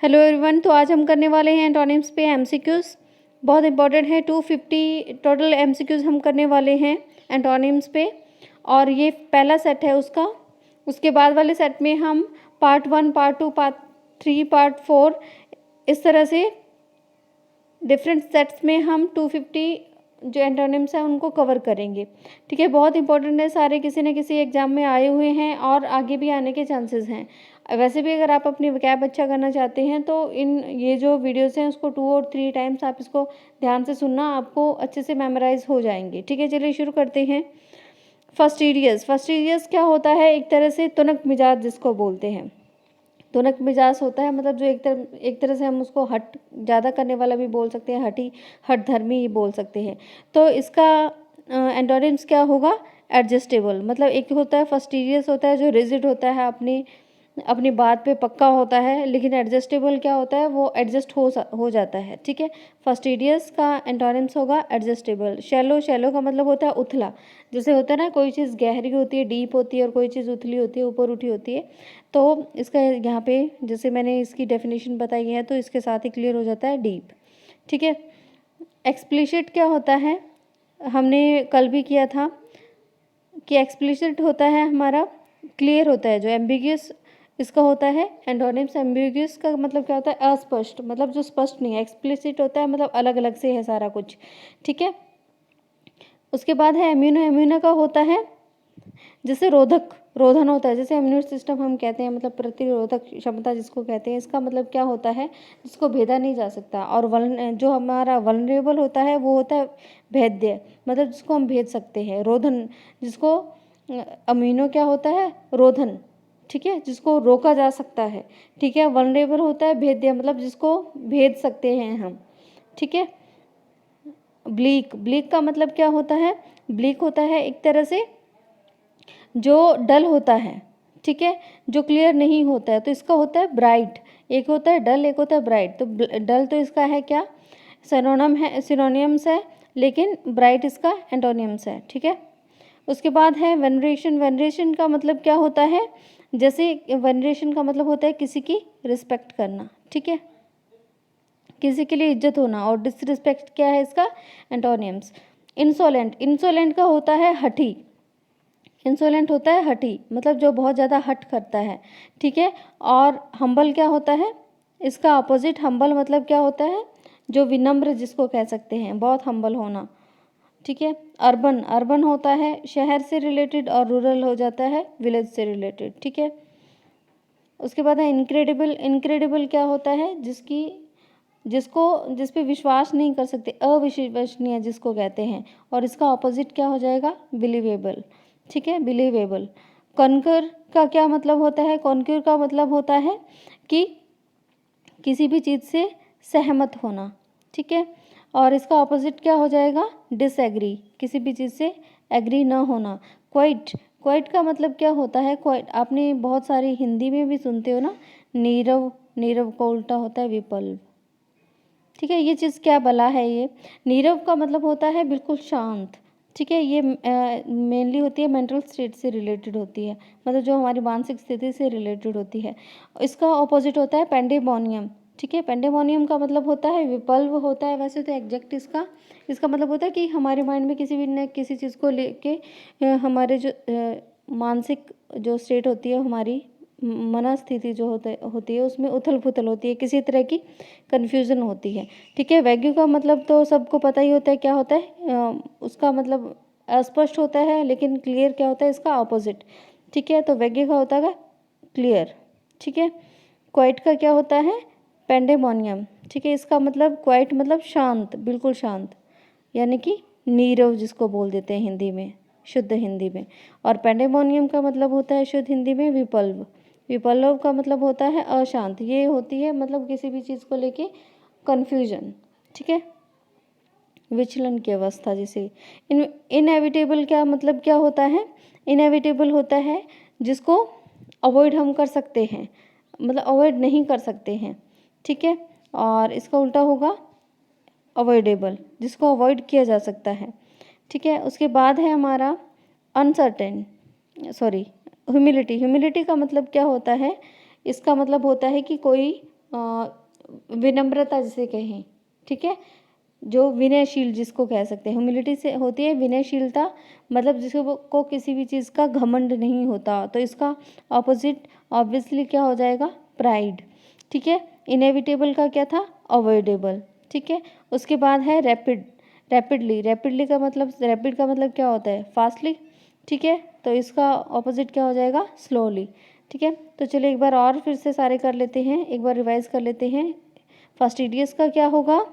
Hello everyone. तो आज हम करने वाले हैं एंटोनिम्स पे एमसीक्यूज। बहुत इंपॉर्टेंट है। 250 टोटल एमसीक्यूज हम करने वाले हैं एंटोनिम्स पे, और ये पहला सेट है उसका। उसके बाद वाले सेट में हम पार्ट 1, पार्ट 2, पार्ट 3, पार्ट 4 इस तरह से डिफरेंट सेट्स में हम 250 जो एंटोनिम्स हैं उनको कवर करेंगे। ठीक है, बहुत इंपॉर्टेंट है, सारे किसी न किसी एग्जाम में आए हुए हैं और आगे भी आने के चांसेस हैं। वैसे भी अगर आप अपनी वोकैब अच्छा करना चाहते हैं तो इन ये जो वीडियोस हैं उसको 2 और 3 टाइम्स आप इसको ध्यान से सुनना, आपको अच्छे से मेमोराइज हो जाएंगे। ठीक है, चलिए शुरू करते हैं। फर्स्टीरियस क्या होता है? एक तरह से तुनक मिजाज जिसको बोलते हैं। तुनक मिजाज होता है मतलब जो एक तरह से हम उसको हट ज़्यादा करने वाला भी बोल सकते हैं, हट धर्मी ही बोल सकते हैं। तो इसका एंटोनिम्स क्या होगा? एडजस्टेबल। मतलब एक होता है फर्स्टीरियस होता है जो रिजिड होता है, अपनी बात पे पक्का होता है, लेकिन एडजस्टेबल क्या होता है? वो एडजस्ट हो जाता है। ठीक है, फर्स्टीरियस का एंटोनिम्स होगा एडजस्टेबल। शैलो का मतलब होता है उथला। जैसे होता है ना, कोई चीज़ गहरी होती है, डीप होती है, और कोई चीज़ उथली होती है, ऊपर उठी होती है। तो इसका यहाँ पे जैसे मैंने इसकी डेफिनेशन बताई है तो इसके साथ ही क्लियर हो जाता है डीप। ठीक है, एक्सप्लिसिट क्या होता है? हमने कल भी किया था कि एक्सप्लिसिट होता है हमारा क्लियर होता है। जो एम्बिगियस इसका होता है एंटोनिम्स, एम्बिगियस का मतलब क्या होता है? अस्पष्ट, मतलब जो स्पष्ट नहीं है। एक्सप्लिसिट होता है मतलब अलग अलग से है सारा कुछ। ठीक है, उसके बाद है एम्यूनो। एम्यूनो का होता है जैसे रोधन होता है, जैसे इम्यून सिस्टम हम कहते हैं, मतलब प्रतिरोधक क्षमता जिसको कहते हैं। इसका मतलब क्या होता है? जिसको भेदा नहीं जा सकता। और जो हमारा वल्नरेबल होता है वो होता है भेद्य, मतलब जिसको हम भेद सकते हैं। रोधन जिसको अमीनो क्या होता है? रोधन। ठीक है, जिसको रोका जा सकता है। ठीक है, वल्नरेबल होता है भेद्य, मतलब जिसको भेद सकते हैं हम। ठीक है, ब्लीक का मतलब क्या होता है? ब्लीक होता है एक तरह से जो डल होता है। ठीक है, जो क्लियर नहीं होता है। तो इसका होता है ब्राइट। एक होता है डल, एक होता है ब्राइट। तो डल तो इसका है क्या? सिनोनियम्स है, लेकिन ब्राइट इसका एंटोनियम्स है। ठीक है, उसके बाद है वेनरेशन। वेनरेशन का मतलब क्या होता है? जैसे वेनरेशन का मतलब होता है किसी की रिस्पेक्ट करना। ठीक है, किसी के लिए इज्जत होना। और डिसरिस्पेक्ट क्या है इसका? एंटोनियम्स। इंसोलेंट का होता है हठी। इंसोलेंट होता है हठी, मतलब जो बहुत ज़्यादा हट करता है। ठीक है, और हम्बल क्या होता है? इसका अपोजिट हम्बल मतलब क्या होता है? जो विनम्र जिसको कह सकते हैं, बहुत हम्बल होना। ठीक है, अर्बन होता है शहर से रिलेटेड, और रूरल हो जाता है विलेज से रिलेटेड। ठीक है, उसके बाद है इनक्रेडिबल। इनक्रेडिबल क्या होता है? जिस पे विश्वास नहीं कर सकते, अविश्वसनीय जिसको कहते हैं। और इसका ऑपोजिट क्या हो जाएगा? बिलीवेबल। ठीक है, बिलीवेबल। कॉन्कर का क्या मतलब होता है? कॉन्क्यूर का मतलब होता है कि किसी भी चीज़ से सहमत होना। ठीक है, और इसका ऑपोजिट क्या हो जाएगा? डिसएग्री, किसी भी चीज़ से एग्री ना होना। क्वाइट का मतलब क्या होता है? क्वाइट आपने बहुत सारी हिंदी में भी सुनते हो ना, नीरव। नीरव का उल्टा होता है विपल्व। ठीक है, ये चीज़ क्या भला है? ये नीरव का मतलब होता है बिल्कुल शांत। ठीक है, ये मेनली होती है मेंटल स्टेट से रिलेटेड होती है, मतलब जो हमारी मानसिक स्थिति से रिलेटेड होती है। इसका ऑपोजिट होता है पेंडेमोनियम। ठीक है, पेंडेमोनियम का मतलब होता है विपल्व होता है। वैसे तो एग्जैक्ट इसका मतलब होता है कि हमारे माइंड में किसी भी न किसी चीज़ को लेके हमारे जो मानसिक जो स्टेट होती है, हमारी मनस्थिति जो होती है उसमें उथल पुथल होती है, किसी तरह की कन्फ्यूज़न होती है। ठीक है, वैग्यू का मतलब तो सबको पता ही होता है क्या होता है। उसका मतलब अस्पष्ट होता है, लेकिन क्लियर क्या होता है? इसका ऑपोजिट। ठीक है, तो वैग्यू का होता है क्लियर। ठीक है, क्वाइट का क्या होता है? पेंडेमोनियम। ठीक है, इसका मतलब क्वाइट मतलब शांत, बिल्कुल शांत, यानी कि नीरव जिसको बोल देते हैं हिंदी में, शुद्ध हिंदी में। और पेंडेमोनियम का मतलब होता है शुद्ध हिंदी में विपल्व। विपल्लव का मतलब होता है अशांत। ये होती है मतलब किसी भी चीज़ को लेके कन्फ्यूजन। ठीक है, विचलन की अवस्था। जैसे इनएविटेबल क्या मतलब क्या होता है? इनएविटेबल होता है जिसको अवॉइड हम कर सकते हैं, मतलब अवॉइड नहीं कर सकते हैं। ठीक है, और इसका उल्टा होगा अवॉइडेबल, जिसको अवॉइड किया जा सकता है। ठीक है, उसके बाद है हमारा अनसर्टेन, ह्यूमिलिटी। ह्यूमिलिटी का मतलब क्या होता है? इसका मतलब होता है कि कोई विनम्रता जिसे कहें, ठीक है, जो विनयशील जिसको कह सकते हैं। ह्यूमिलिटी से होती है विनयशीलता, मतलब जिसको किसी भी चीज़ का घमंड नहीं होता, तो इसका ऑपोजिट ऑब्वियसली क्या हो जाएगा, प्राइड, ठीक है। इनएविटेबल का क्या था, अवॉइडेबल, ठीक है। उसके बाद है रैपिड, रैपिडली का मतलब, रैपिड का मतलब क्या होता है, फास्टली, ठीक है, तो इसका ऑपोजिट क्या हो जाएगा, स्लोली, ठीक है। तो चलिए एक बार और फिर से सारे कर लेते हैं, एक बार रिवाइज कर लेते हैं। फास्टिडियस का क्या होगा,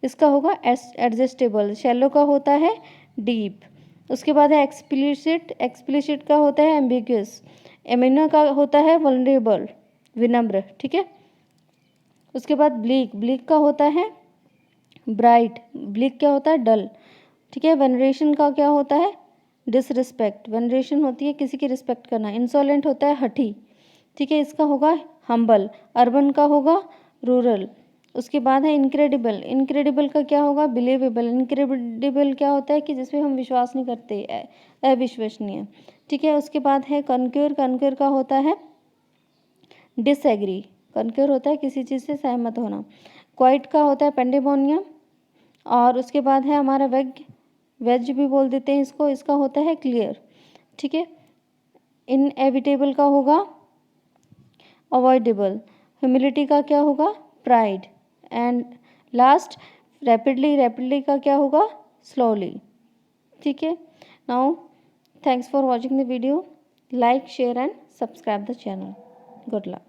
इसका होगा एडजस्टेबल, शैलो का होता है डीप, उसके बाद है एक्सप्लिसिट का होता है एम्बिग्यूअस, एमिनो का होता है वल्नरेबल, विनम्र, ठीक है। उसके बाद ब्लीक का होता है ब्राइट, ब्लीक क्या होता है, डल, ठीक है। वेनरेशन का क्या होता है, डिसरिस्पेक्ट, वेनरेशन होती है किसी की रिस्पेक्ट करना। इंसोलेंट होता है हठी, ठीक है, इसका होगा हम्बल। अर्बन का होगा रूरल। उसके बाद है इनक्रेडिबल का क्या होगा, बिलीवेबल। इनक्रेडिबल क्या होता है कि जिसमें हम विश्वास नहीं करते, अविश्वसनीय, ठीक है। उसके बाद है कनक्योर का होता है डिसएग्री, कनक्योर होता है किसी चीज़ से सहमत होना। क्वाइट का होता है पेंडेमोनियम। और उसके बाद है हमारा वेज भी बोल देते हैं इसको, इसका होता है क्लियर, ठीक है। इनएविटेबल का होगा अवॉइडेबल। ह्यूमिलिटी का क्या होगा, प्राइड। एंड लास्ट रैपिडली का क्या होगा, स्लोली, ठीक है। Now thanks for watching the video, like share and subscribe the channel. Good luck.